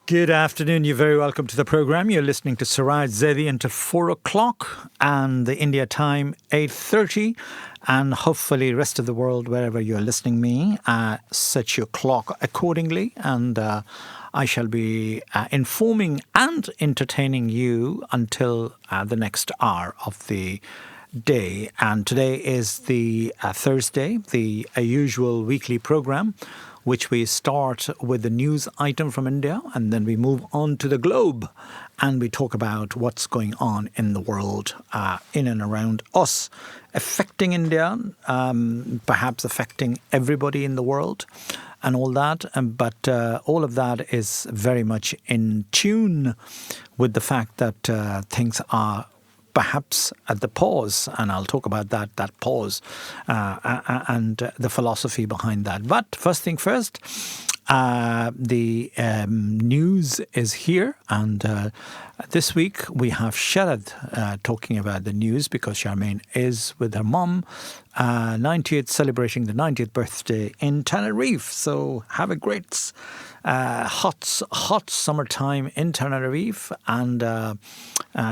Good afternoon. You're very welcome to the program. You're listening to SIRAJ ZAIDI until 4 o'clock and the India time 8:30. And hopefully rest of the world, wherever you're listening me, set your clock accordingly. And I shall be informing and entertaining you until the next hour of the day. And today is the Thursday, the usual weekly program, which we start with the news item from India, and then we move on to the globe, and we talk about what's going on in the world, in and around us, affecting India, perhaps affecting everybody in the world, and all that. But all of that is very much in tune with the fact that things are perhaps at the pause, and I'll talk about that pause and the philosophy behind that. But first thing first, the news is here, and this week we have Sharad talking about the news because Charmaine is with her mum, celebrating the 90th birthday in Tenerife. So have a great hot summertime in Tenerife, and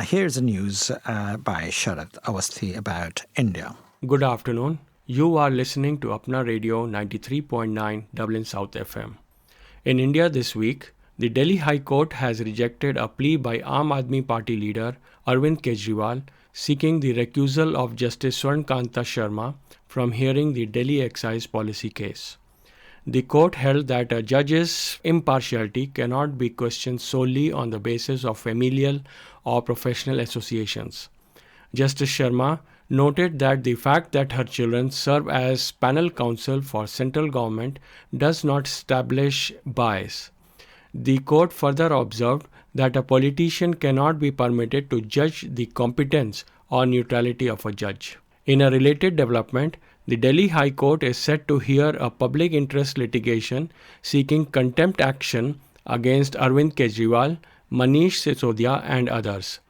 here's the news by Sharad Awasthi about India. Good afternoon. You are listening to Apna Radio 93.9 Dublin South FM. In India this week, the Delhi High Court has rejected a plea by Aam Aadmi Party leader Arvind Kejriwal seeking the recusal of Justice Swarnkanta Sharma from hearing the Delhi excise policy case. The court held that a judge's impartiality cannot be questioned solely on the basis of familial or professional associations. Justice Sharma noted that the fact that her children serve as panel counsel for central government does not establish bias. The court further observed that a politician cannot be permitted to judge the competence or neutrality of a judge. In a related development, the Delhi High Court is set to hear a public interest litigation seeking contempt action against Arvind Kejriwal, Manish Sisodia and others.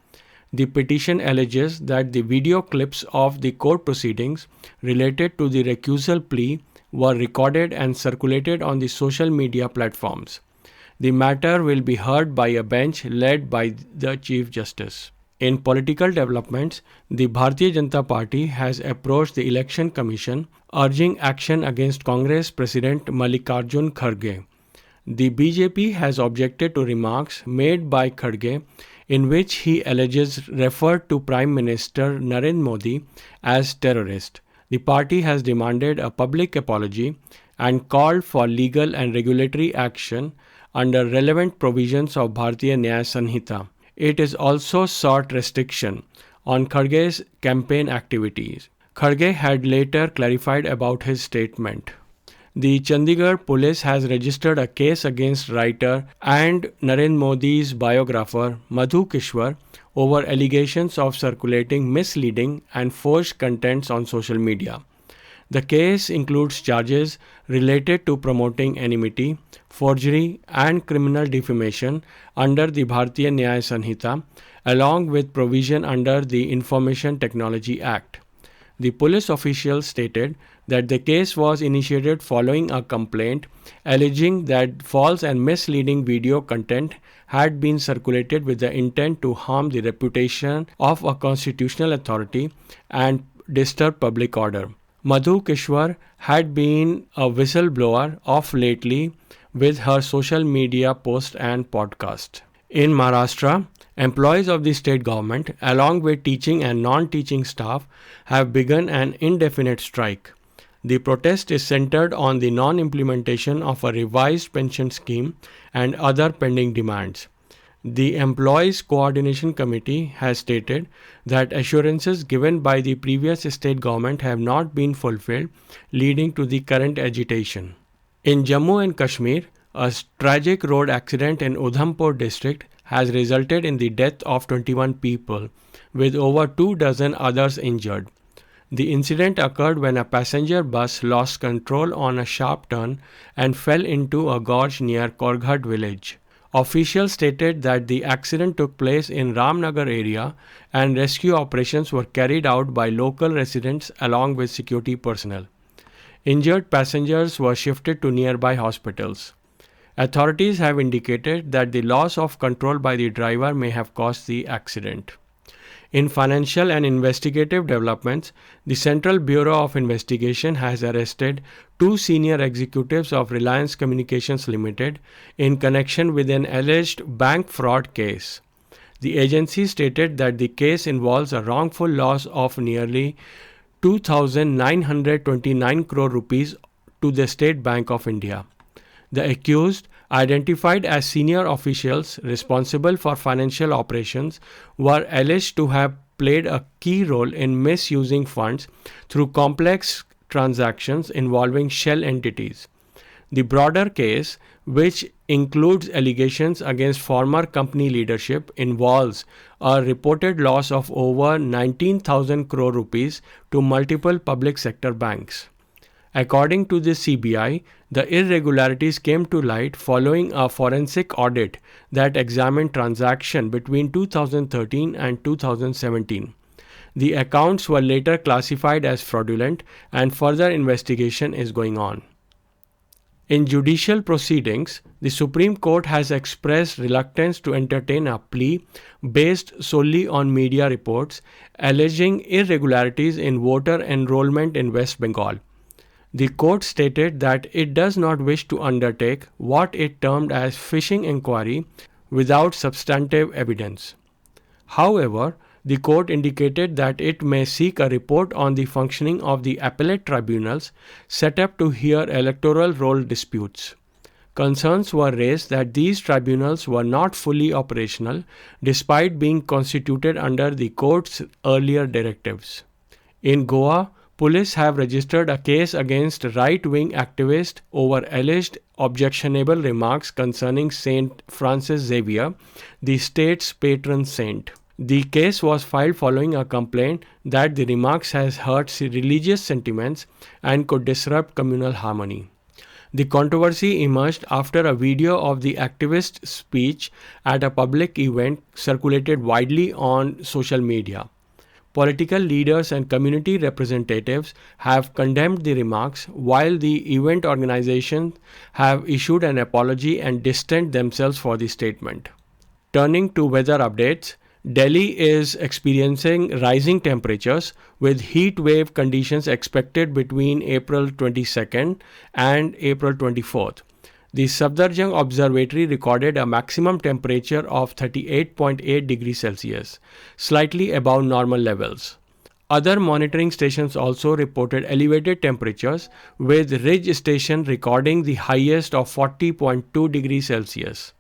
The petition alleges that the video clips of the court proceedings related to the recusal plea were recorded and circulated on the social media platforms. The matter will be heard by a bench led by the Chief Justice. In political developments, the Bharatiya Janata Party has approached the Election Commission urging action against Congress President Mallikarjun Kharge. The BJP has objected to remarks made by Kharge in which he alleges referred to Prime Minister Narendra Modi as terrorist. The party has demanded a public apology and called for legal and regulatory action under relevant provisions of Bharatiya Nyaya Sanhita. It is also sought restriction on Kharge's campaign activities. Kharge had later clarified about his statement. The Chandigarh police has registered a case against writer and Narendra Modi's biographer Madhu Kishwar over allegations of circulating misleading and forged contents on social media. The case includes charges related to promoting enmity, forgery and criminal defamation under the Bharatiya Nyaya Sanhita, along with provision under the Information Technology Act. The police official stated that the case was initiated following a complaint alleging that false and misleading video content had been circulated with the intent to harm the reputation of a constitutional authority and disturb public order. Madhu Kishwar had been a whistleblower of lately with her social media post and podcast. In Maharashtra, employees of the state government, along with teaching and non-teaching staff, have begun an indefinite strike. The protest is centered on the non-implementation of a revised pension scheme and other pending demands. The Employees Coordination Committee has stated that assurances given by the previous state government have not been fulfilled, leading to the current agitation. In Jammu and Kashmir, a tragic road accident in Udhampur district has resulted in the death of 21 people, with over 24 others injured. The incident occurred when a passenger bus lost control on a sharp turn and fell into a gorge near Korghat village. Officials stated that the accident took place in Ramnagar area and rescue operations were carried out by local residents along with security personnel. Injured passengers were shifted to nearby hospitals. Authorities have indicated that the loss of control by the driver may have caused the accident. In financial and investigative developments, the Central Bureau of Investigation has arrested 2 senior executives of Reliance Communications Limited in connection with an alleged bank fraud case. The agency stated that the case involves a wrongful loss of nearly 2,929 crore rupees to the State Bank of India. The accused, identified as senior officials responsible for financial operations, were alleged to have played a key role in misusing funds through complex transactions involving shell entities. The broader case, which includes allegations against former company leadership, involves a reported loss of over 19,000 crore rupees to multiple public sector banks. According to the CBI, the irregularities came to light following a forensic audit that examined transactions between 2013 and 2017. The accounts were later classified as fraudulent, and further investigation is going on. In judicial proceedings, the Supreme Court has expressed reluctance to entertain a plea based solely on media reports alleging irregularities in voter enrollment in West Bengal. The court stated that it does not wish to undertake what it termed as fishing inquiry without substantive evidence. However, the court indicated that it may seek a report on the functioning of the appellate tribunals set up to hear electoral roll disputes. Concerns were raised that these tribunals were not fully operational despite being constituted under the court's earlier directives. In Goa, police have registered a case against right-wing activists over alleged objectionable remarks concerning Saint Francis Xavier, the state's patron saint. The case was filed following a complaint that the remarks has hurt religious sentiments and could disrupt communal harmony. The controversy emerged after a video of the activist's speech at a public event circulated widely on social media. Political leaders and community representatives have condemned the remarks, while the event organizations have issued an apology and distanced themselves for the statement. Turning to weather updates, Delhi is experiencing rising temperatures with heat wave conditions expected between April 22nd and April 24th. The Safdarjung Observatory recorded a maximum temperature of 38.8 degrees Celsius, slightly above normal levels. Other monitoring stations also reported elevated temperatures, with Ridge Station recording the highest of 40.2 degrees Celsius.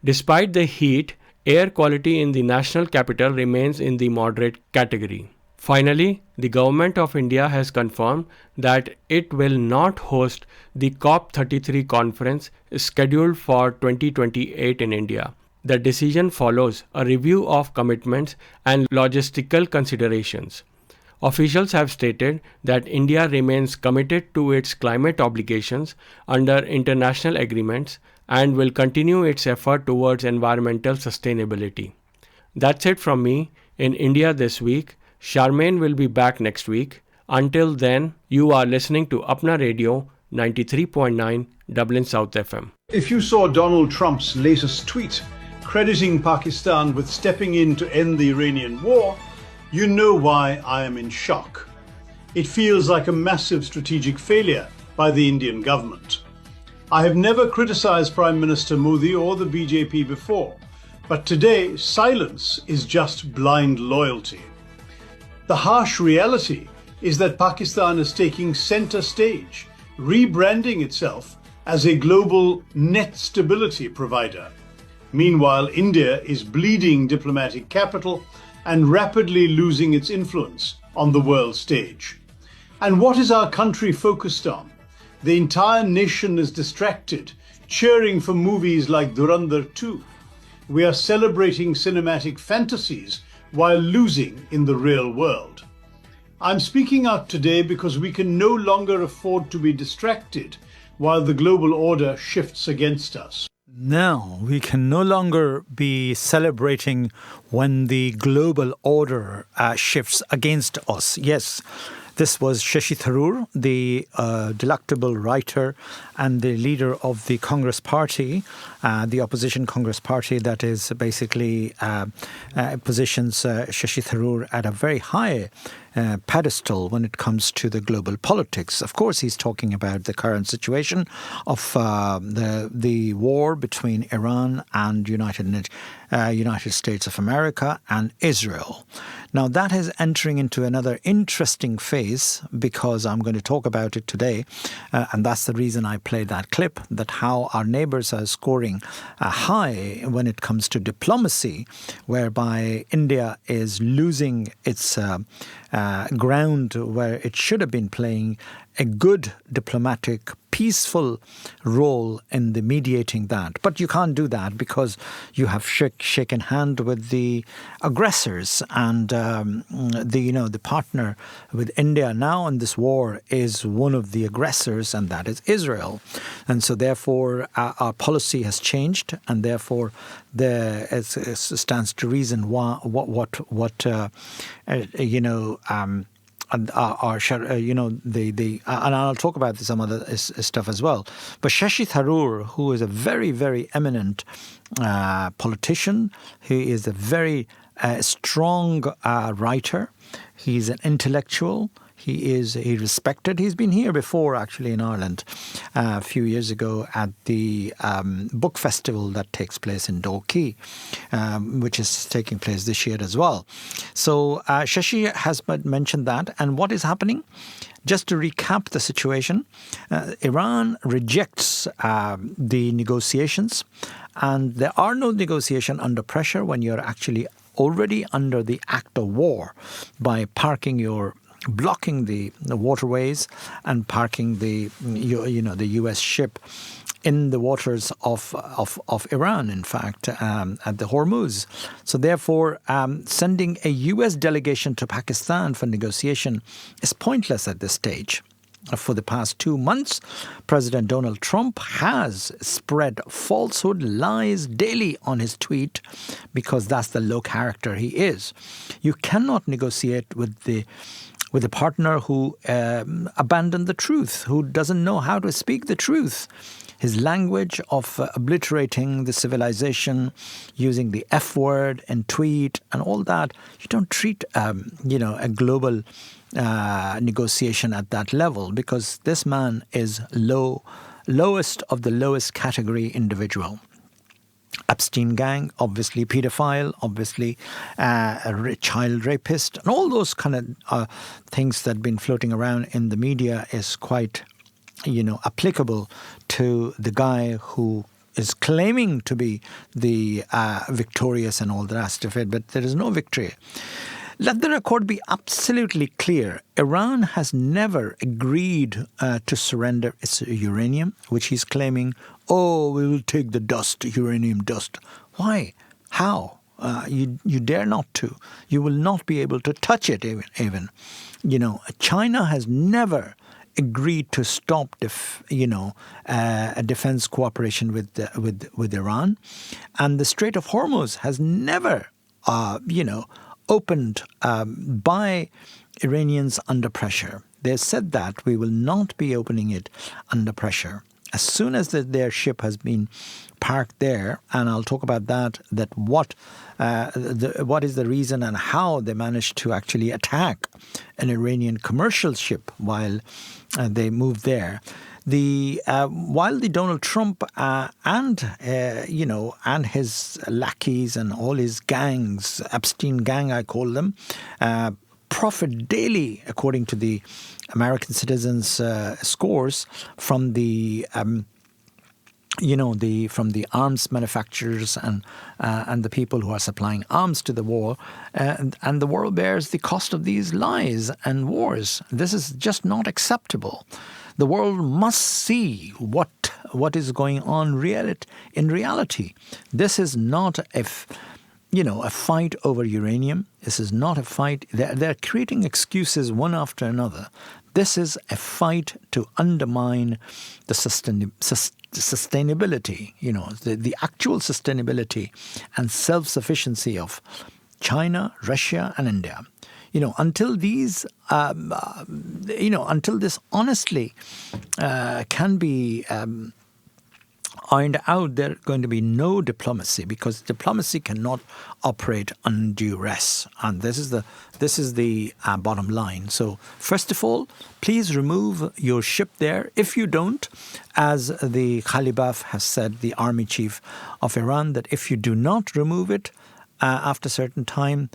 Despite the heat, air quality in the national capital remains in the moderate category. Finally, the Government of India has confirmed that it will not host the COP33 conference scheduled for 2028 in India. The decision follows a review of commitments and logistical considerations. Officials have stated that India remains committed to its climate obligations under international agreements and will continue its effort towards environmental sustainability. That's it from me in India this week. Charmaine will be back next week. Until then, you are listening to Apna Radio 93.9 Dublin South FM. If you saw Donald Trump's latest tweet crediting Pakistan with stepping in to end the Iranian war, you know why I am in shock. It feels like a massive strategic failure by the Indian government. I have never criticized Prime Minister Modi or the BJP before, but today silence is just blind loyalty. The harsh reality is that Pakistan is taking center stage, rebranding itself as a global net stability provider. Meanwhile, India is bleeding diplomatic capital and rapidly losing its influence on the world stage. And what is our country focused on? The entire nation is distracted, cheering for movies like Dhurandhar 2. We are celebrating cinematic fantasies while losing in the real world. I'm speaking out today because we can no longer afford to be distracted while the global order shifts against us. No, we can no longer be celebrating when the global order shifts against us. Yes, This was Shashi Tharoor, the delectable writer and the leader of the Congress Party, the opposition Congress Party that is basically positions Shashi Tharoor at a very high pedestal when it comes to the global politics. Of course, he's talking about the current situation of the war between Iran and United States of America and Israel. Now, that is entering into another interesting phase because I'm going to talk about it today, and that's the reason I played that clip, that how our neighbors are scoring high when it comes to diplomacy, whereby India is losing its ground where it should have been playing a good diplomatic, peaceful role in the mediating that. But you can't do that because you have shaken hand with the aggressors, and the partner with India now in this war is one of the aggressors, and that is Israel. And so therefore our policy has changed, and therefore it stands to reason and I'll talk about some other stuff as well. But Shashi Tharoor, who is a very, very eminent politician, he is a very strong writer. He's an intellectual. He's respected. He's been here before, actually, in Ireland a few years ago at the book festival that takes place in Dalkey, which is taking place this year as well. So Shashi has mentioned that. And what is happening? Just to recap the situation, Iran rejects the negotiations, and there are no negotiation under pressure when you're actually already under the act of war by blocking the waterways and parking the U.S. ship in the waters of Iran, in fact, at the Hormuz. So therefore, sending a U.S. delegation to Pakistan for negotiation is pointless at this stage. For the past 2 months, President Donald Trump has spread falsehood, lies daily on his tweet because that's the low character he is. You cannot negotiate with a partner who abandoned the truth, who doesn't know how to speak the truth. His language of obliterating the civilization, using the F word and tweet and all that, you don't treat a global negotiation at that level, because this man is lowest of the lowest category individual. Epstein gang, obviously pedophile, obviously a child rapist, and all those kind of things that have been floating around in the media is quite, applicable to the guy who is claiming to be the victorious and all the rest of it, but there is no victory. Let the record be absolutely clear. Iran has never agreed to surrender its uranium, which he's claiming, we will take the dust, uranium dust. Why? How? You dare not to. You will not be able to touch it even. China has never agreed to stop a defense cooperation with Iran. And the Strait of Hormuz has never, opened by Iranians under pressure. They said that we will not be opening it under pressure. As soon as their ship has been parked there, and I'll talk about that what is the reason and how they managed to actually attack an Iranian commercial ship while they moved there. While the Donald Trump and his lackeys and all his gangs, Epstein gang I call them, profit daily, according to the American citizens' scores, from the arms manufacturers and the people who are supplying arms to the war, and the world bears the cost of these lies and wars. This is just not acceptable. The world must see what is going on in reality. This is not a fight over uranium. This is not a fight. They're creating excuses one after another. This is a fight to undermine the sustainability, the actual sustainability and self-sufficiency of China, Russia, and India. until these, until this honestly can be ironed out, there's going to be no diplomacy, because diplomacy cannot operate under duress, and this is the bottom line. So first of all, please remove your ship there. If you don't, as the Khalibaf has said, the army chief of Iran, that if you do not remove it after a certain time,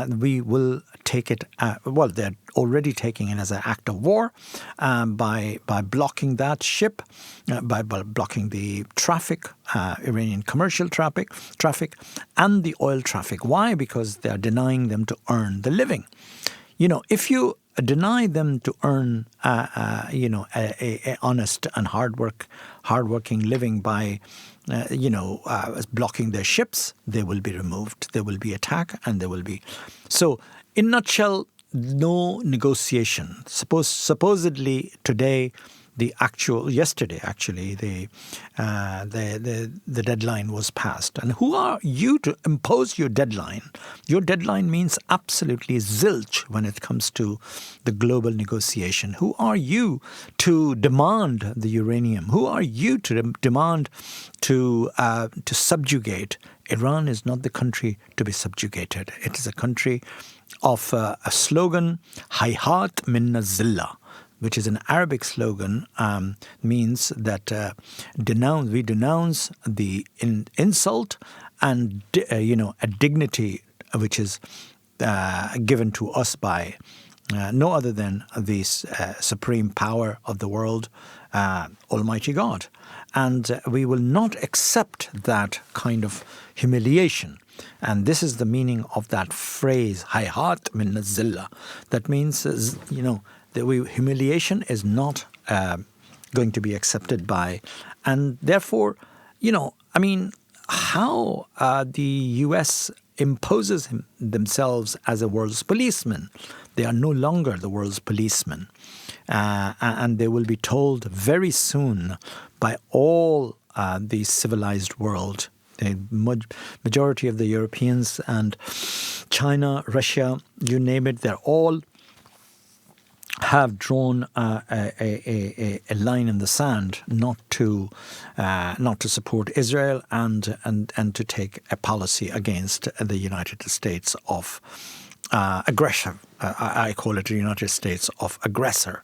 we will take it. They're already taking it as an act of war by blocking that ship, by blocking the traffic, Iranian commercial traffic, and the oil traffic. Why? Because they are denying them to earn the living. If you deny them to earn, a honest and hardworking living by blocking their ships, they will be removed, they will be attacked, and they will be. So, in a nutshell, no negotiation. Supposedly today, yesterday actually, the deadline was passed. And who are you to impose your deadline? Your deadline means absolutely zilch when it comes to the global negotiation. Who are you to demand the uranium? Who are you to demand to subjugate? Iran is not the country to be subjugated. It is a country of a slogan, Hayhat minna zillah, which is an Arabic slogan, means that we denounce the insult and a dignity which is given to us by no other than the supreme power of the world, Almighty God. And we will not accept that kind of humiliation. And this is the meaning of that phrase, Hayhat min zillah. That means, humiliation is not going to be accepted by. And therefore, how the U.S. imposes themselves as a world's policeman. They are no longer the world's policeman. And they will be told very soon by all the civilized world. The majority of the Europeans and China, Russia, you name it, they're all have drawn a line in the sand not to support Israel and to take a policy against the United States of aggressor. I call it the United States of aggressor.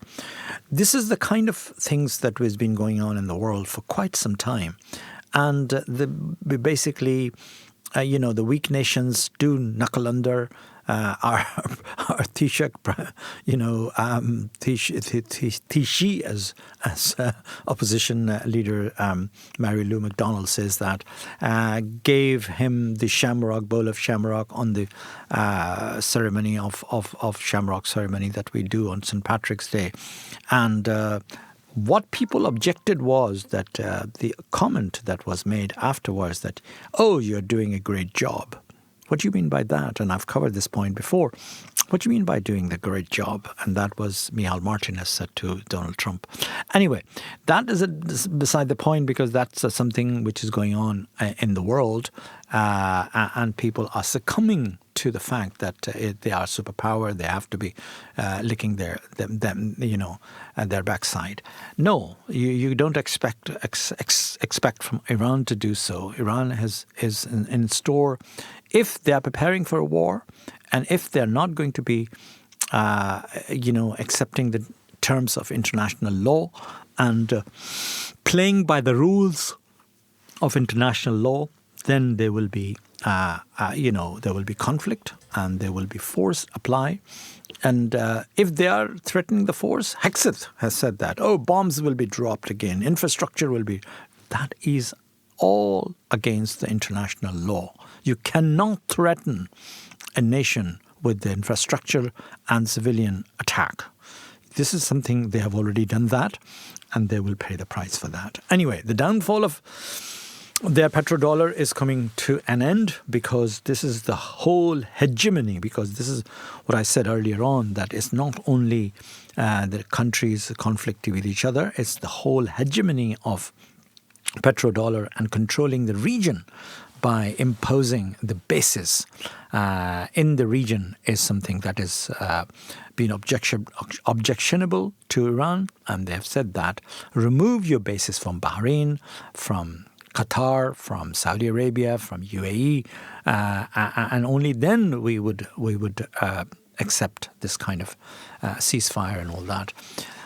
This is the kind of things that has been going on in the world for quite some time. And the weak nations do knuckle under our Taoiseach, Taoiseach as opposition leader Mary Lou McDonald says that, gave him the bowl of shamrock on the ceremony of shamrock ceremony that we do on St. Patrick's Day. And what people objected was that the comment that was made afterwards that, oh, you're doing a great job. What do you mean by that? And I've covered this point before. What do you mean by doing the great job? And that was Michal Martinez said to Donald Trump. Anyway, that is beside the point, because that's something which is going on in the world, and people are succumbing to the fact that they are superpower. They have to be licking their backside. No, you don't expect from Iran to do so. Iran is in store. If they are preparing for a war, and if they're not going to be, accepting the terms of international law and playing by the rules of international law, then there will be, there will be conflict and there will be force apply. And if they are threatening the force, Hexeth has said that, bombs will be dropped again, infrastructure will be. That is all against the international law. You cannot threaten a nation with the infrastructure and civilian attack. This is something they have already done that, and they will pay the price for that. Anyway, the downfall of their petrodollar is coming to an end, because this is the whole hegemony, because this is what I said earlier on, that it's not only the countries conflicting with each other, it's the whole hegemony of petrodollar and controlling the region by imposing the basis in the region is something that is been objectionable to Iran, and they have said that remove your bases from Bahrain, from Qatar, from Saudi Arabia, from UAE, and only then we would accept this kind of ceasefire and all that.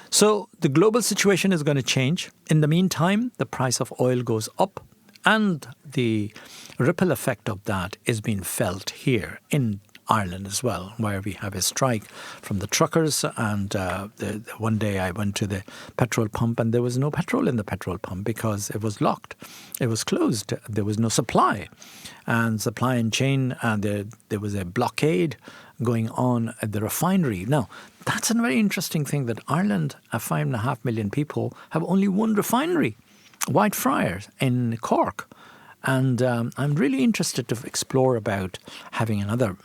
So the global situation is going to change. In the meantime, the price of oil goes up, and the ripple effect of that is being felt here in Ireland as well, where we have a strike from the truckers. And one day I went to the petrol pump and there was no petrol in the petrol pump because it was locked. It was closed. There was no supply. And supply and chain, there was a blockade going on at the refinery. Now, that's a very interesting thing that Ireland, 5.5 million people, have only one refinery, Whitefriars in Cork. And I'm really interested to explore about having another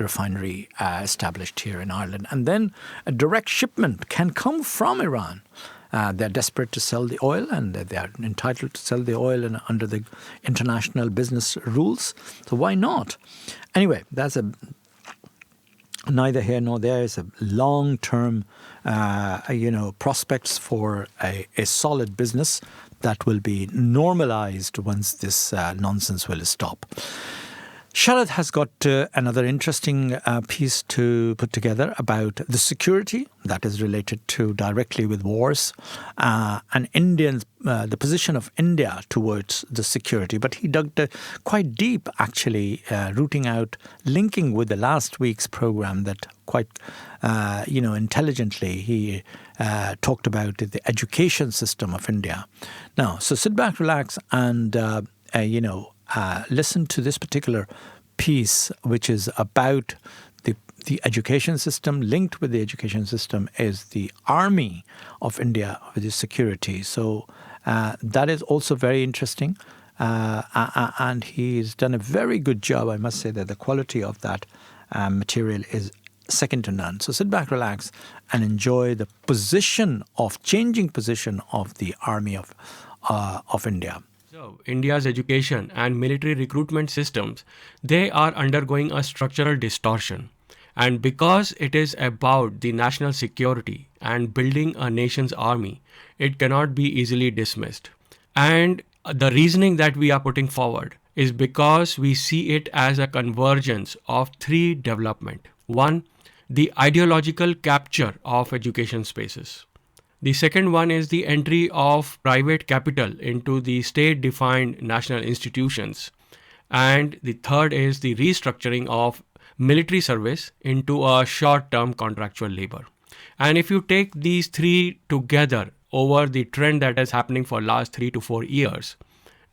refinery established here in Ireland. And then a direct shipment can come from Iran. They're desperate to sell the oil, and they are entitled to sell the oil under the international business rules. So why not? Anyway, that's neither here nor there. Is a long-term, prospects for a solid business that will be normalized once this nonsense will stop. Sharad has got another interesting piece to put together about the security that is related to directly with wars and the position of India towards the security. But he dug quite deep, actually, rooting out, linking with the last week's program that quite, intelligently he talked about the education system of India. Now, so sit back, relax, and listen to this particular piece, which is about the education system. Linked with the education system is the army of India with its security. So that is also very interesting. And he's done a very good job. I must say that the quality of that material is second to none. So sit back, relax, and enjoy the changing position of the army of India. So, India's education and military recruitment systems, they are undergoing a structural distortion. And because it is about the national security and building a nation's army, it cannot be easily dismissed. And the reasoning that we are putting forward is because we see it as a convergence of three developments. One, the ideological capture of education spaces. The second one is the entry of private capital into the state-defined national institutions. And the third is the restructuring of military service into a short-term contractual labor. And if you take these three together over the trend that is happening for last 3 to 4 years,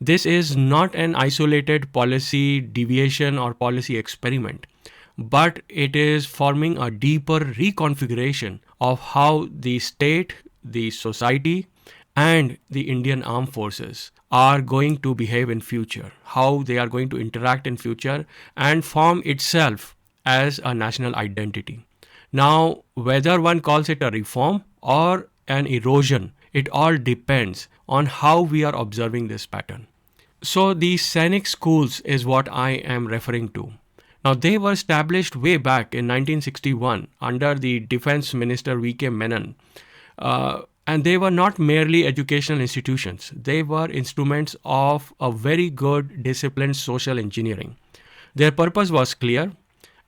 this is not an isolated policy deviation or policy experiment, but it is forming a deeper reconfiguration of how the state, the society, and the Indian armed forces are going to behave in future, how they are going to interact in future and form itself as a national identity. Now, whether one calls it a reform or an erosion, it all depends on how we are observing this pattern. So the Sainik schools is what I am referring to. Now, they were established way back in 1961 under the Defense Minister V.K. Menon. And they were not merely educational institutions. They were instruments of a very good disciplined social engineering. Their purpose was clear.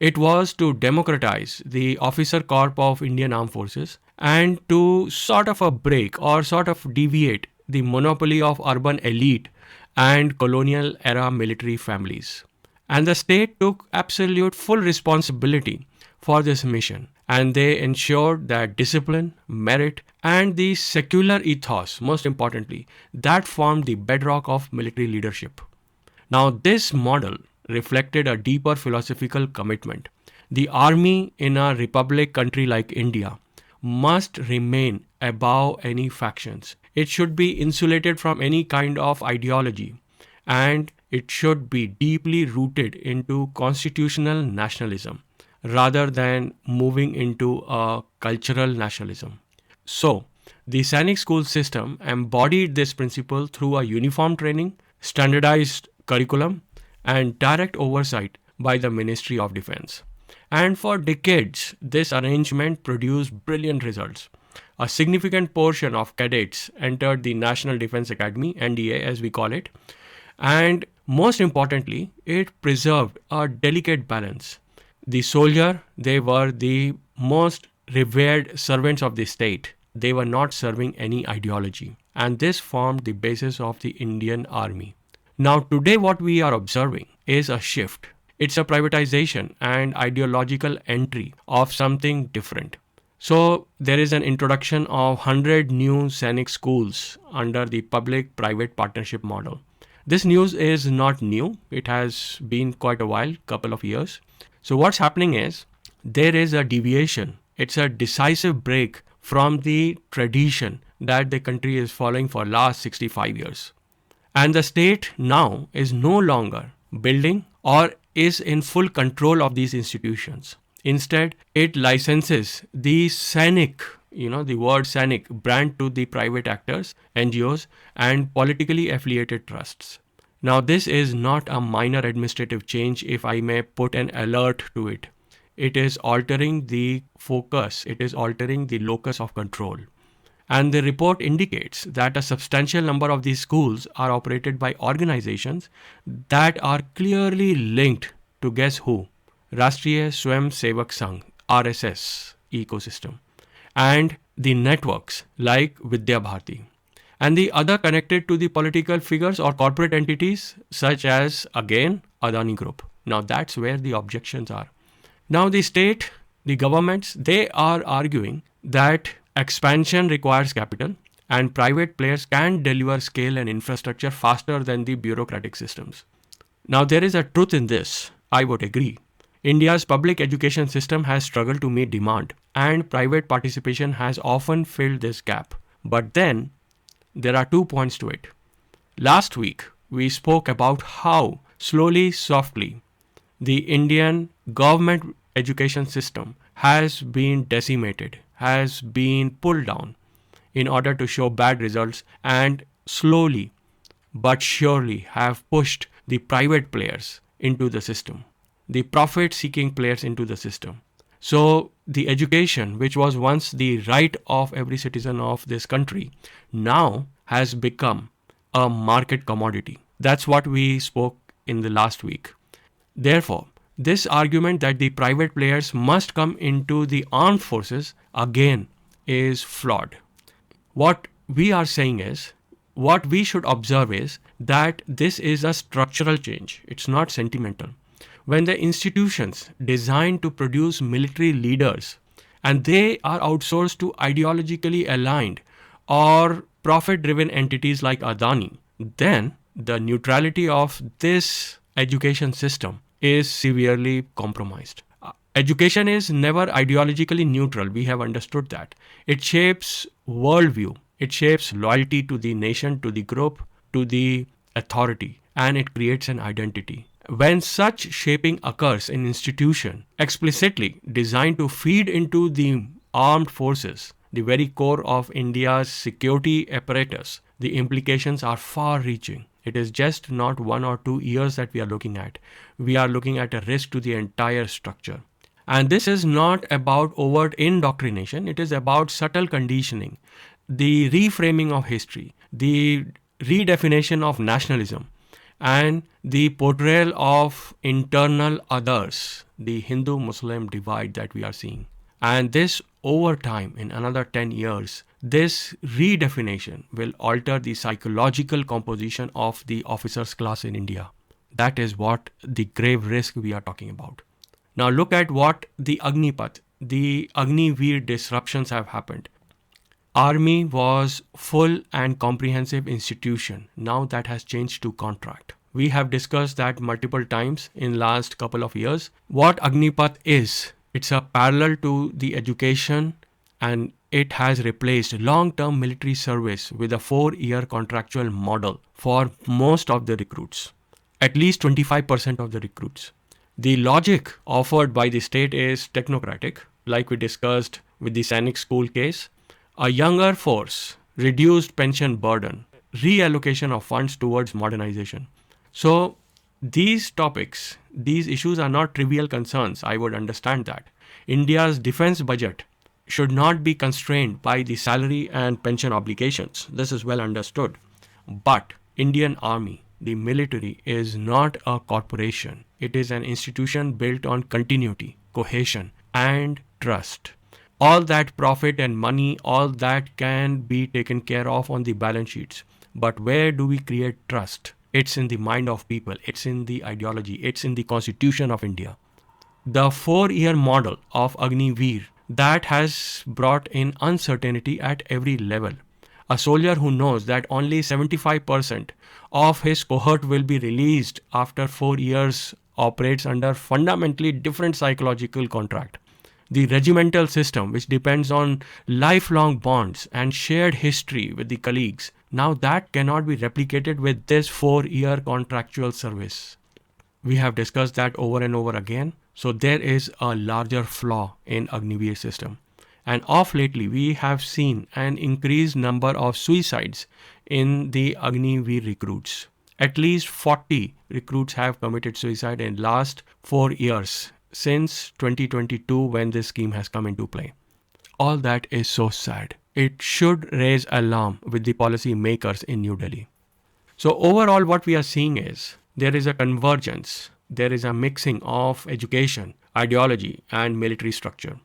It was to democratize the officer corps of Indian Armed Forces and to sort of break or sort of deviate the monopoly of urban elite and colonial era military families. And the state took absolute full responsibility for this mission. And they ensured that discipline, merit, and the secular ethos, most importantly, that formed the bedrock of military leadership. Now, this model reflected a deeper philosophical commitment. The army in a republic country like India must remain above any factions. It should be insulated from any kind of ideology, and it should be deeply rooted into constitutional nationalism, rather than moving into a cultural nationalism. So, the Sainik school system embodied this principle through a uniform training, standardized curriculum, and direct oversight by the Ministry of Defense. And for decades, this arrangement produced brilliant results. A significant portion of cadets entered the National Defense Academy, NDA as we call it, and most importantly, it preserved a delicate balance. The soldier, they were the most revered servants of the state. They were not serving any ideology, and this formed the basis of the Indian Army. Now today what we are observing is a shift. It's a privatization and ideological entry of something different. So there is an introduction of 100 new Sainik schools under the public-private partnership model. This news is not new. It has been quite a while, couple of years. So what's happening is there is a deviation. It's a decisive break from the tradition that the country is following for last 65 years. And the state now is no longer building or is in full control of these institutions. Instead, it licenses the Sainik, the word Sainik brand to the private actors, NGOs, and politically affiliated trusts. Now, this is not a minor administrative change, if I may put an alert to it. It is altering the focus, it is altering the locus of control. And the report indicates that a substantial number of these schools are operated by organizations that are clearly linked to guess who? Rashtriya Swayam Sevak Sangh, RSS ecosystem, and the networks like Vidya Bharati, and the other connected to the political figures or corporate entities such as, again, Adani Group. Now that's where the objections are. Now the state, the governments, they are arguing that expansion requires capital and private players can deliver scale and infrastructure faster than the bureaucratic systems. Now there is a truth in this, I would agree. India's public education system has struggled to meet demand and private participation has often filled this gap. But then there are 2 points to it. Last week, we spoke about how slowly, softly, the Indian government education system has been decimated, has been pulled down in order to show bad results, and slowly but surely have pushed the private players into the system, the profit-seeking players into the system. So the education, which was once the right of every citizen of this country, now has become a market commodity. That's what we spoke in the last week. Therefore, this argument that the private players must come into the armed forces again is flawed. What we are saying is, what we should observe is that this is a structural change. It's not sentimental. When the institutions designed to produce military leaders and they are outsourced to ideologically aligned or profit-driven entities like Adani, then the neutrality of this education system is severely compromised. Education is never ideologically neutral. We have understood that. It shapes worldview. It shapes loyalty to the nation, to the group, to the authority, and it creates an identity. When such shaping occurs in institution explicitly designed to feed into the armed forces, the very core of India's security apparatus, the implications are far-reaching. It is just not 1 or 2 years that we are looking at. We are looking at a risk to the entire structure. And this is not about overt indoctrination. It is about subtle conditioning, the reframing of history, the redefinition of nationalism, and the portrayal of internal others, the Hindu-Muslim divide that we are seeing. And this over time, in another 10 years, this redefinition will alter the psychological composition of the officers' class in India. That is what the grave risk we are talking about. Now look at what the Agnipath, the Agniveer disruptions have happened. Army was full and comprehensive institution. Now that has changed to contract. We have discussed that multiple times in last couple of years. What Agnipath is, it's a parallel to the education, and it has replaced long-term military service with a 4-year contractual model for most of the recruits, at least 25% of the recruits. The logic offered by the state is technocratic, like we discussed with the Sainik school case. A younger force, reduced pension burden, reallocation of funds towards modernization. So These topics, these issues are not trivial concerns. I would understand that. India's defense budget should not be constrained by the salary and pension obligations. This is well understood. But Indian Army, the military, is not a corporation. It is an institution built on continuity, cohesion, and trust. All that profit and money, all that can be taken care of on the balance sheets. But where do we create trust? It's in the mind of people. It's in the ideology. It's in the Constitution of India. The 4-year model of Agniveer that has brought in uncertainty at every level. A soldier who knows that only 75% of his cohort will be released after 4 years operates under fundamentally different psychological contract. The regimental system, which depends on lifelong bonds and shared history with the colleagues, now that cannot be replicated with this 4-year contractual service. We have discussed that over and over again. So there is a larger flaw in Agniveer system. And of lately, we have seen an increased number of suicides in the Agniveer recruits. At least 40 recruits have committed suicide in last 4 years since 2022 when this scheme has come into play. All that is so sad. It should raise alarm with the policy makers in New Delhi. So overall what we are seeing is there is a convergence. There is a mixing of education, ideology, and military structure.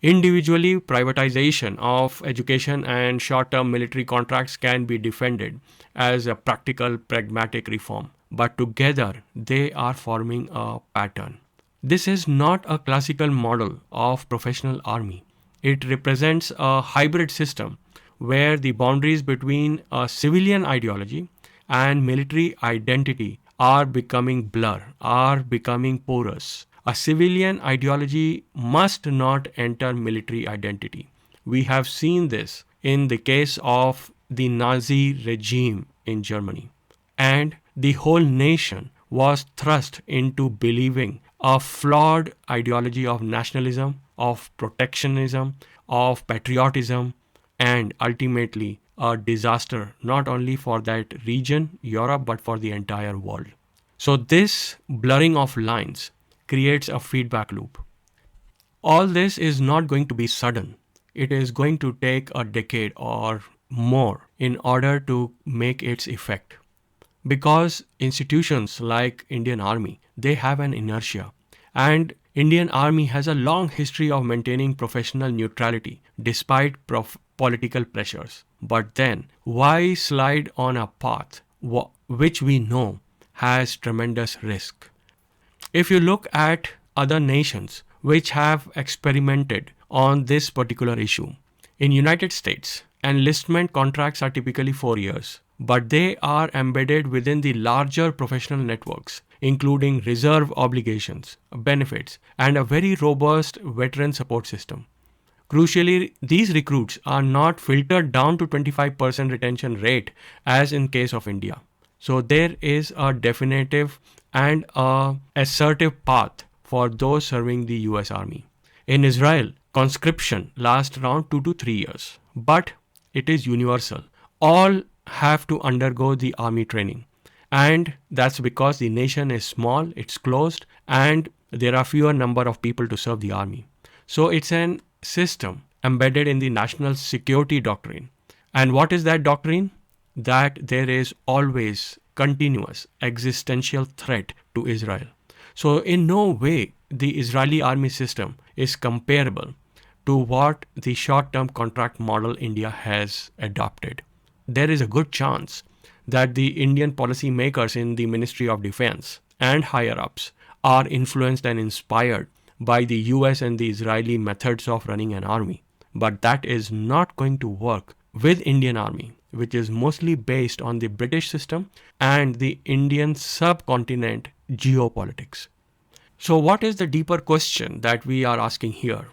Individually, privatization of education and short-term military contracts can be defended as a practical, pragmatic reform. But together, they are forming a pattern. This is not a classical model of professional army. It represents a hybrid system where the boundaries between a civilian ideology and military identity are becoming blur, are becoming porous. A civilian ideology must not enter military identity. We have seen this in the case of the Nazi regime in Germany. And the whole nation was thrust into believing a flawed ideology of nationalism, of protectionism, of patriotism, and ultimately a disaster not only for that region, Europe, but for the entire world. So this blurring of lines creates a feedback loop. All this is not going to be sudden. It is going to take a decade or more in order to make its effect. Because institutions like Indian Army, they have an inertia. And Indian Army has a long history of maintaining professional neutrality despite political pressures. But then, why slide on a path which we know has tremendous risk? If you look at other nations which have experimented on this particular issue, in United States, enlistment contracts are typically 4 years, but they are embedded within the larger professional networks, including reserve obligations, benefits, and a very robust veteran support system. Crucially, these recruits are not filtered down to 25% retention rate as in case of India. So there is a definitive and a assertive path for those serving the US Army. In Israel, conscription lasts around 2 to 3 years, but it is universal. All have to undergo the army training. And that's because the nation is small, it's closed, and there are fewer number of people to serve the army. So it's an system embedded in the national security doctrine. And what is that doctrine? That there is always continuous existential threat to Israel. So in no way the Israeli army system is comparable to what the short-term contract model India has adopted. There is a good chance that the Indian policy makers in the Ministry of Defense and higher-ups are influenced and inspired by the US and the Israeli methods of running an army. But that is not going to work with Indian Army, which is mostly based on the British system and the Indian subcontinent geopolitics. So what is the deeper question that we are asking here?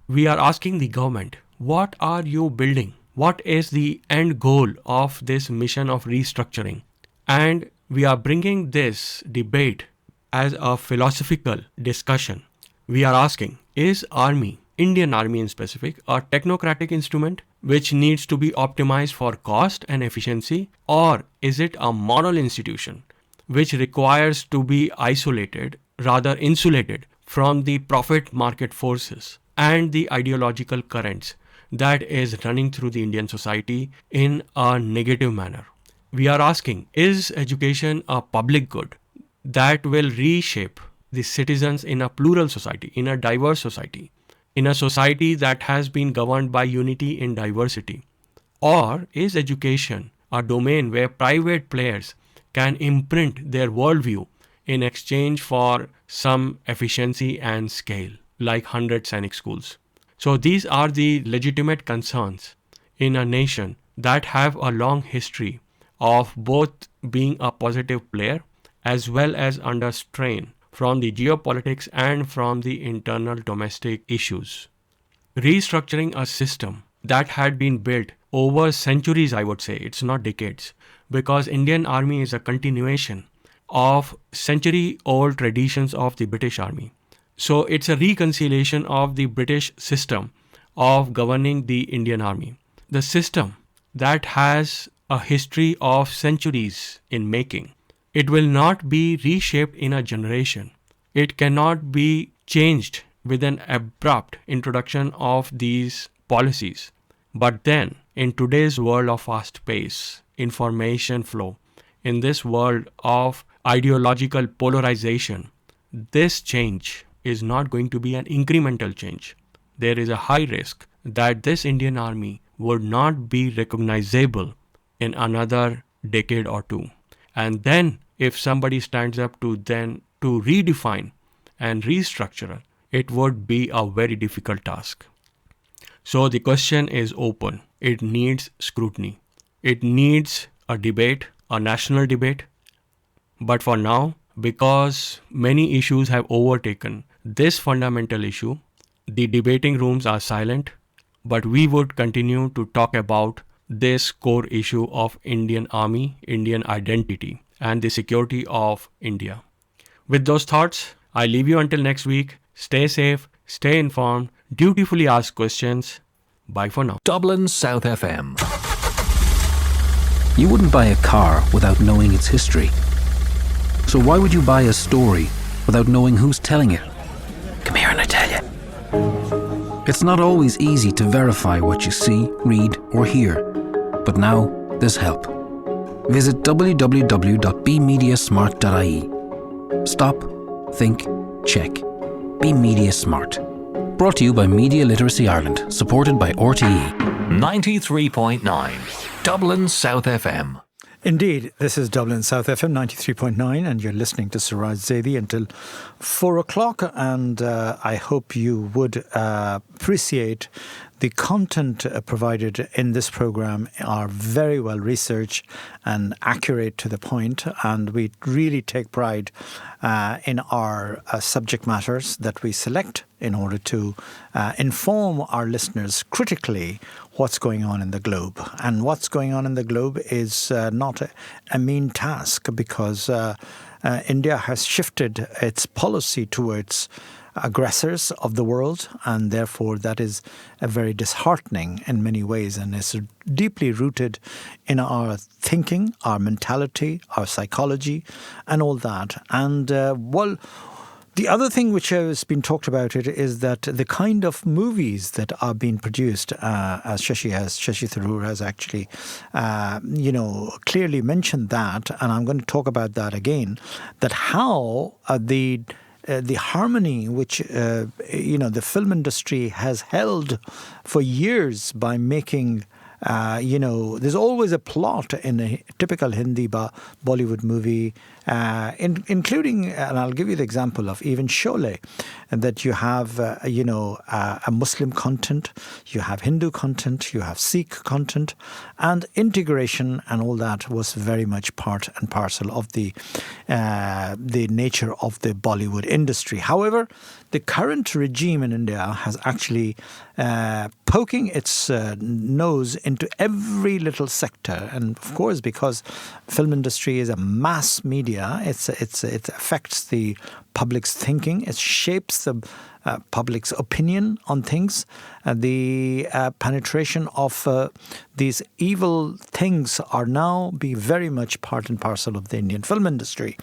We are asking the government, what are you building? What is the end goal of this mission of restructuring? And we are bringing this debate as a philosophical discussion. We are asking, is army, Indian Army in specific, a technocratic instrument which needs to be optimized for cost and efficiency, or is it a moral institution which requires to be isolated, rather insulated from the profit market forces and the ideological currents that is running through the Indian society in a negative manner. We are asking, is education a public good that will reshape the citizens in a plural society, in a diverse society, in a society that has been governed by unity in diversity? Or is education a domain where private players can imprint their worldview in exchange for some efficiency and scale, like 100 Sainik schools? So these are the legitimate concerns in a nation that have a long history of both being a positive player as well as under strain from the geopolitics and from the internal domestic issues. Restructuring a system that had been built over centuries, I would say, it's not decades, because Indian Army is a continuation of century-old traditions of the British Army. So it's a reconciliation of the British system of governing the Indian Army. The system that has a history of centuries in making. It will not be reshaped in a generation. It cannot be changed with an abrupt introduction of these policies. But then, in today's world of fast pace, information flow, in this world of ideological polarization, this change is not going to be an incremental change. There is a high risk that this Indian Army would not be recognizable in another decade or two. And then if somebody stands up to redefine and restructure, it would be a very difficult task. So the question is open. It needs scrutiny. It needs a debate, a national debate. But for now, because many issues have overtaken this fundamental issue, the debating rooms are silent, but we would continue to talk about this core issue of Indian Army, Indian identity, and the security of India. With those thoughts, I leave you until next week. Stay safe, stay informed, dutifully ask questions. Bye for now. Dublin South FM. You wouldn't buy a car without knowing its history. So why would you buy a story without knowing who's telling it? Come here and I tell you. It's not always easy to verify what you see, read, or hear. But now there's help. Visit www.bemediasmart.ie. Stop, think, check. Be Media Smart. Brought to you by Media Literacy Ireland, supported by RTE. 93.9 Dublin South FM. Indeed, this is Dublin South FM 93.9 and you're listening to SIRAJ ZAIDI until 4 o'clock, and I hope you would appreciate the content provided in this program are very well researched and accurate to the point, and we really take pride in our subject matters that we select in order to inform our listeners critically what's going on in the globe. And what's going on in the globe is not a mean task, because India has shifted its policy towards aggressors of the world, and therefore that is very disheartening in many ways, and is deeply rooted in our thinking, our mentality, our psychology, and all that. And the other thing which has been talked about it is that the kind of movies that are being produced, as Shashi Tharoor has actually, clearly mentioned that, and I'm going to talk about that again, that how the harmony which the film industry has held for years by making there's always a plot in a typical Hindi Bollywood movie, including, and I'll give you the example of even Sholay, and that you have, a Muslim content, you have Hindu content, you have Sikh content, and integration and all that was very much part and parcel of the nature of the Bollywood industry. However, the current regime in India has actually poking its nose into every little sector, and of course, because film industry is a mass media, it affects the public's thinking. It shapes the public's opinion on things. The penetration of these evil things are now be very much part and parcel of the Indian film industry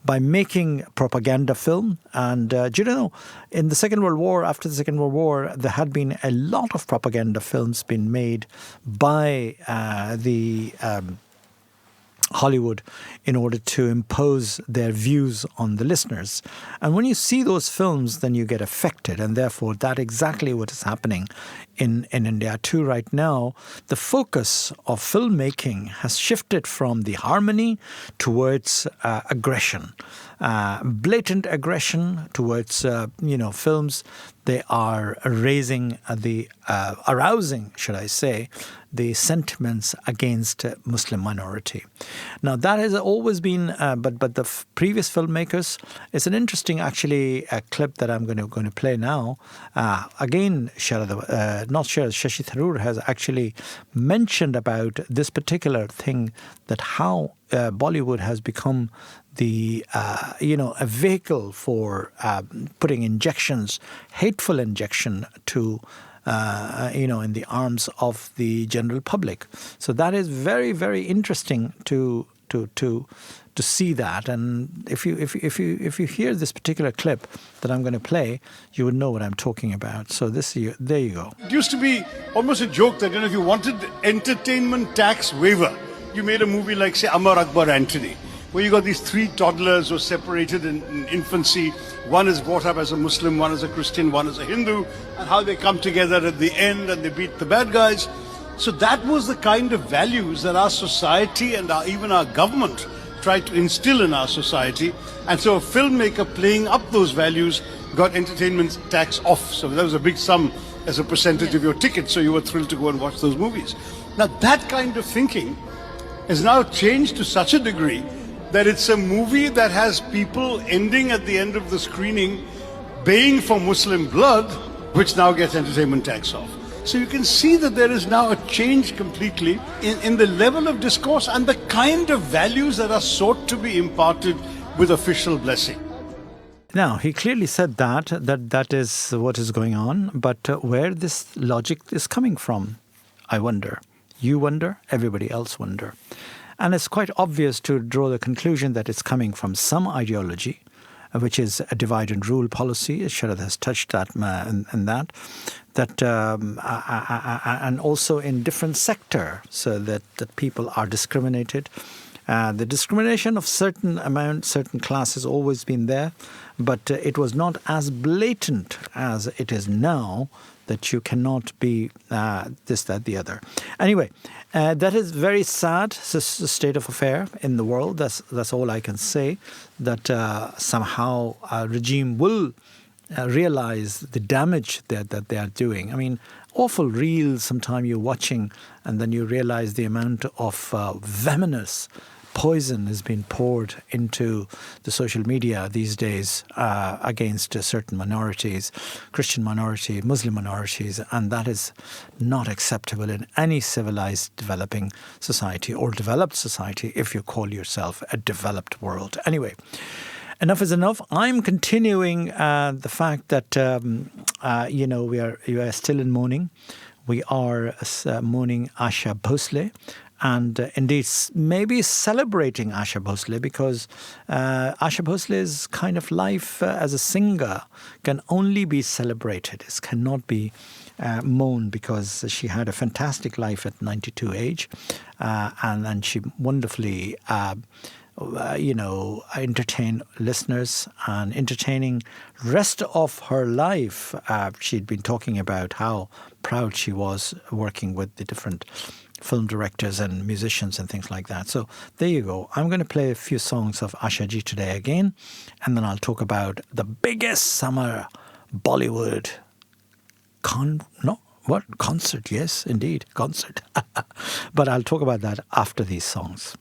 by making propaganda film. And do you know, in the Second World War, after the Second World War, there had been a lot of propaganda films being made by the Hollywood in order to impose their views on the listeners. And when you see those films, then you get affected. And therefore, that's exactly what is happening in India too right now. The focus of filmmaking has shifted from the harmony towards aggression. Blatant aggression towards, films. They are arousing, should I say, the sentiments against Muslim minority. Now, that has always been, but the previous filmmakers, it's an interesting, actually, clip that I'm going to play now. Again, Shashi Tharoor has actually mentioned about this particular thing, that how Bollywood has become a vehicle for putting injections, hateful injection to, in the arms of the general public. So that is very, very interesting to see that. And if you hear this particular clip that I'm going to play, you would know what I'm talking about. So there you go. It used to be almost a joke that, if you wanted entertainment tax waiver, you made a movie like, say, Amar Akbar Antony, where you got these three toddlers who are separated in infancy. One is brought up as a Muslim, one is a Christian, one is a Hindu, and how they come together at the end and they beat the bad guys. So that was the kind of values that our society and even our government tried to instill in our society. And so a filmmaker playing up those values got entertainment tax off. So that was a big sum as a percentage of your ticket, so you were thrilled to go and watch those movies. Now that kind of thinking has now changed to such a degree that it's a movie that has people ending at the end of the screening baying for Muslim blood, which now gets entertainment tax off. So you can see that there is now a change completely in the level of discourse and the kind of values that are sought to be imparted with official blessing. Now, he clearly said that is what is going on, but where this logic is coming from, I wonder. You wonder, everybody else wonder. And it's quite obvious to draw the conclusion that it's coming from some ideology, which is a divide and rule policy. Sharad has touched that and and also in different sector, so that people are discriminated. The discrimination of certain class has always been there, but it was not as blatant as it is now, that you cannot be this, that, the other. Anyway, that is very sad. It's the state of affair in the world. That's all I can say. That somehow a regime will realize the damage that they are doing. I mean, awful reels sometimes you're watching, and then you realize the amount of venomous poison has been poured into the social media these days against certain minorities, Christian minorities, Muslim minorities, and that is not acceptable in any civilized developing society or developed society, if you call yourself a developed world. Anyway, enough is enough. I'm continuing the fact that, we are still in mourning. We are mourning Asha Bhosley. And indeed, maybe celebrating Asha Bhosley, because Asha Bhosley's kind of life as a singer can only be celebrated. It cannot be mourned, because she had a fantastic life at 92 age, and she wonderfully, entertained listeners, and entertaining rest of her life. She'd been talking about how proud she was working with the different film directors and musicians and things like that. So there you go. I'm going to play a few songs of Asha ji today again, and then I'll talk about the biggest summer Bollywood concert. Yes, indeed, concert. But I'll talk about that after these songs.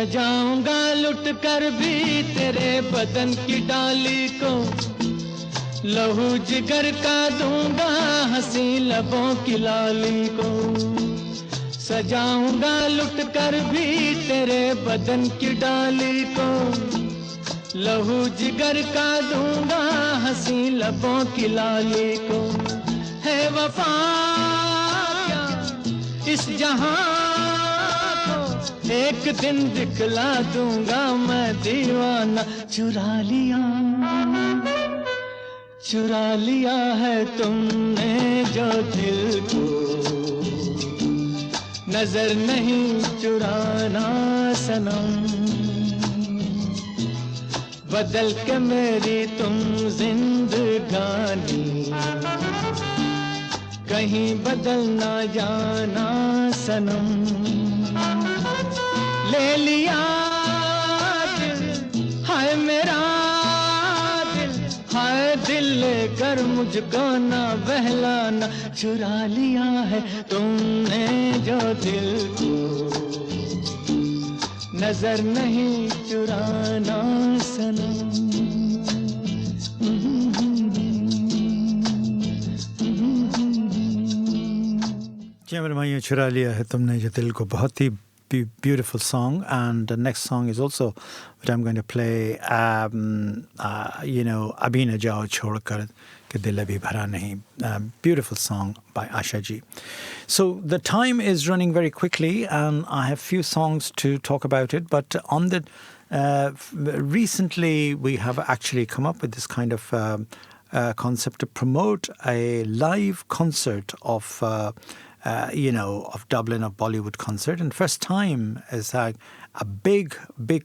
सजाऊंगा लुट कर भी तेरे बदन की डाली को लहू जिगर का दूंगा हंसी लबों की लाली को सजाऊंगा लुट कर भी तेरे बदन की डाली को लहू जिगर का दूंगा हंसी लबों की लाली को है वफा क्या इस जहां को एक दिन दिखला दूंगा मैं दीवाना चुरा लिया है तुमने जो दिल को नजर नहीं चुराना सनम बदल के मेरी तुम जिंदगानी कहीं बदल ना जाना सनम ले लिया दिल हाय मेरा दिल हाय दिल लेकर मुझको ना बहलाना चुरा लिया है तुमने जो दिल को नजर नहीं चुराना सनम जी मेरे भाइयों चुरा लिया है तुमने जो दिल को बहुत ही beautiful song and the next song is also what I'm going to play अभी न जाओ छोड़कर कि दिल अभी भरा नहीं beautiful song by Asha ji. So the time is running very quickly and I have few songs to talk about it but on the recently we have actually come up with this kind of concept to promote a live concert of of Dublin, of Bollywood concert. And first time is a big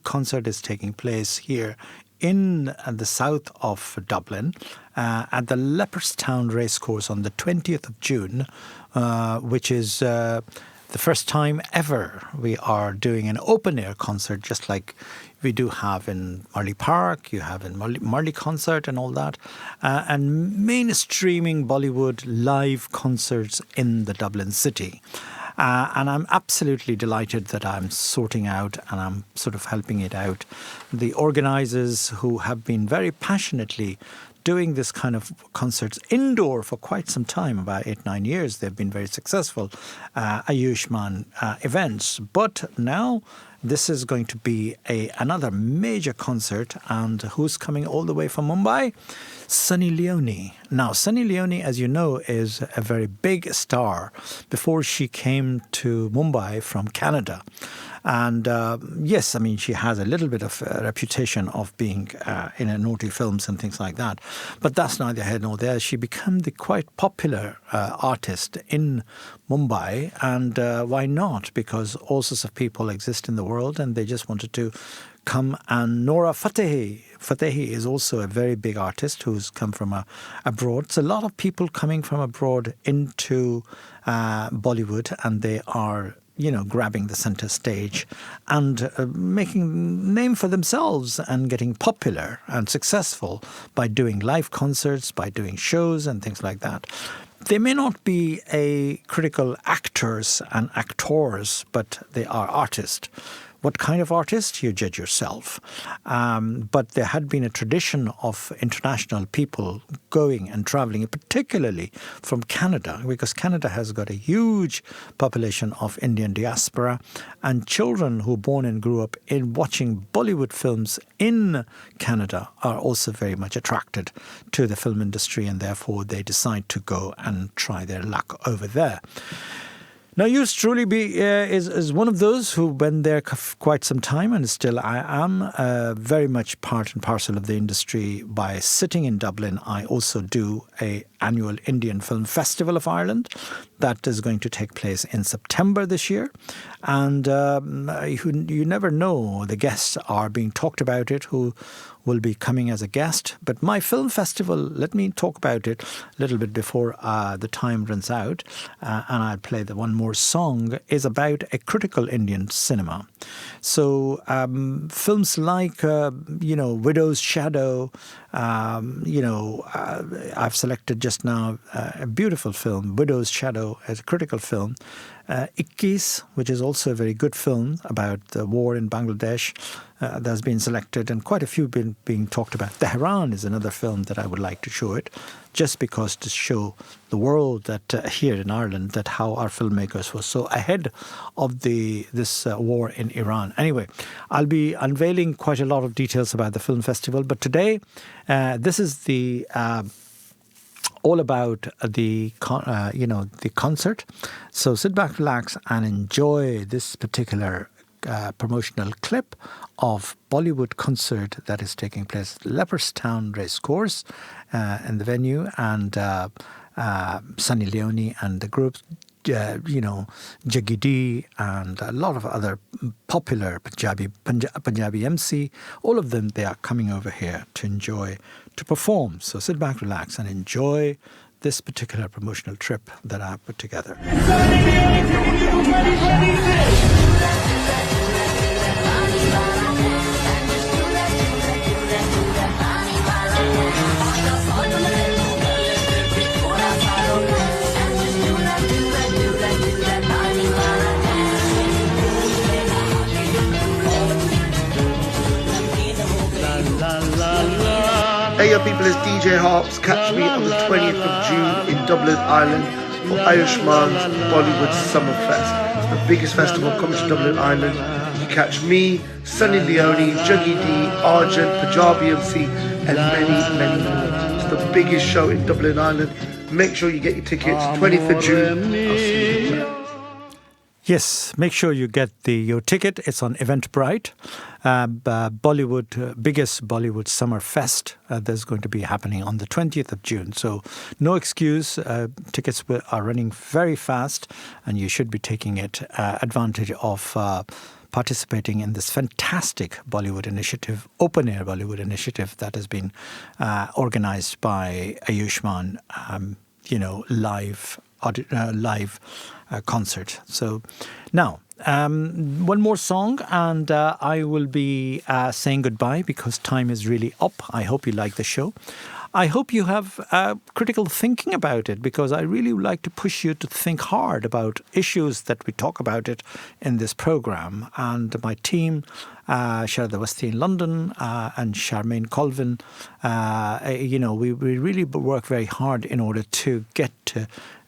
concert is taking place here in the south of Dublin at the Leopardstown Racecourse on the 20th of June, which is the first time ever we are doing an open-air concert, just like we do have in Marley Park, you have in Marley Concert and all that, and mainstreaming Bollywood live concerts in the Dublin city. And I'm absolutely delighted that I'm sorting out and I'm sort of helping it out. The organisers who have been very passionately doing this kind of concerts indoor for quite some time, about 8-9 years. They've been very successful, Ayushman events. But now this is going to be another major concert. And who's coming all the way from Mumbai? Sunny Leone. Now, Sunny Leone, as you know, is a very big star before she came to Mumbai from Canada. And yes, I mean, she has a little bit of a reputation of being in a naughty films and things like that. But that's neither here nor there. She became the quite popular artist in Mumbai. And why not? Because all sorts of people exist in the world and they just wanted to come. And Nora Fatehi is also a very big artist who's come from abroad. It's a lot of people coming from abroad into Bollywood and they are grabbing the center stage and making name for themselves and getting popular and successful by doing live concerts, by doing shows and things like that. They may not be a critical actors and actors, but they are artists. What kind of artist? You judge yourself. But there had been a tradition of international people going and traveling, particularly from Canada, because Canada has got a huge population of Indian diaspora, and children who born and grew up in watching Bollywood films in Canada are also very much attracted to the film industry, and therefore they decide to go and try their luck over there. Now, yours truly is one of those who went there quite some time, and still I am very much part and parcel of the industry. By sitting in Dublin, I also do an annual Indian Film Festival of Ireland that is going to take place in September this year. And you never know, the guests are being talked about it, who will be coming as a guest. But my film festival, let me talk about it a little bit before the time runs out, and I'll play the one more song, is about a critical Indian cinema. So films like, Widow's Shadow, I've selected just now a beautiful film, Widow's Shadow, as a critical film. 21, which is also a very good film about the war in Bangladesh, that's been selected, and quite a few being talked about. Tehran is another film that I would like to show it, just because to show the world that here in Ireland, that how our filmmakers were so ahead of this war in Iran. Anyway, I'll be unveiling quite a lot of details about the film festival, but today this is the all about the concert. So sit back, relax, and enjoy this particular promotional clip of Bollywood concert that is taking place at Leopardstown Racecourse in the venue, and Sunny Leone and the group, Jaggi D and a lot of other popular Punjabi MC, all of them, they are coming over here to enjoy, to perform. So sit back, relax, and enjoy this particular promotional trip that I have put together. Hey yo people, it's DJ Harps. Catch me on the 20th of June in Dublin, Ireland for Ayushman's Bollywood Summerfest. It's the biggest festival coming to Dublin, Ireland. You catch me, Sunny Leone, Jaggi D, Arjun, Punjabi MC and many more. It's the biggest show in Dublin, Ireland. Make sure you get your tickets, 20th of June. I'll see you there. Yes, make sure you get your ticket. It's on Eventbrite. Biggest Bollywood Summer Fest. That's going to be happening on the 20th of June. So no excuse. Tickets are running very fast, and you should be taking advantage of participating in this fantastic Bollywood initiative, open-air Bollywood initiative that has been organized by Ayushman, live concert. So now, one more song, and I will be saying goodbye because time is really up. I hope you like the show. I hope you have critical thinking about it, because I really would like to push you to think hard about issues that we talk about it in this program. And my team, Sharad Awasthi in London and Charmaine, Colvin, we really work very hard in order to get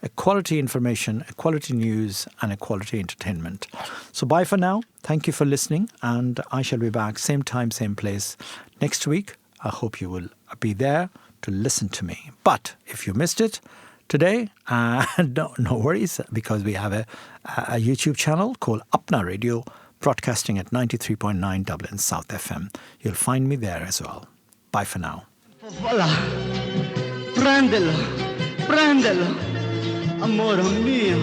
a quality information, a quality news, and a quality entertainment. So bye for now. Thank you for listening, and I shall be back same time, same place next week. I hope you will be there to listen to me. But if you missed it today, no worries, because we have a YouTube channel called Apna Radio, broadcasting at 93.9 Dublin South FM. You'll find me there as well. Bye for now. Prendelo, amore mio.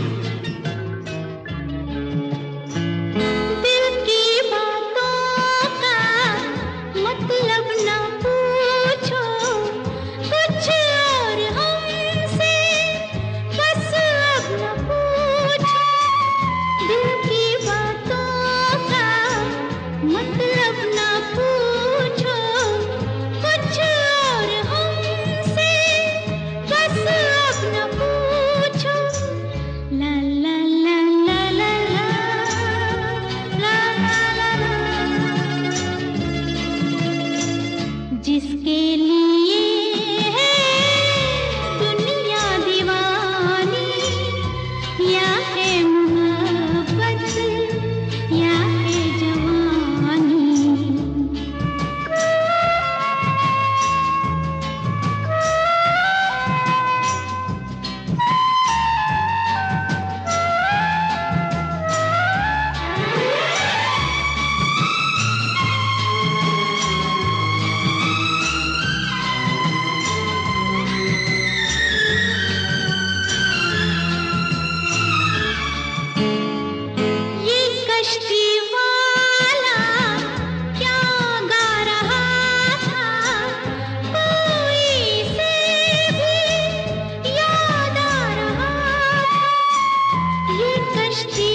कश्ती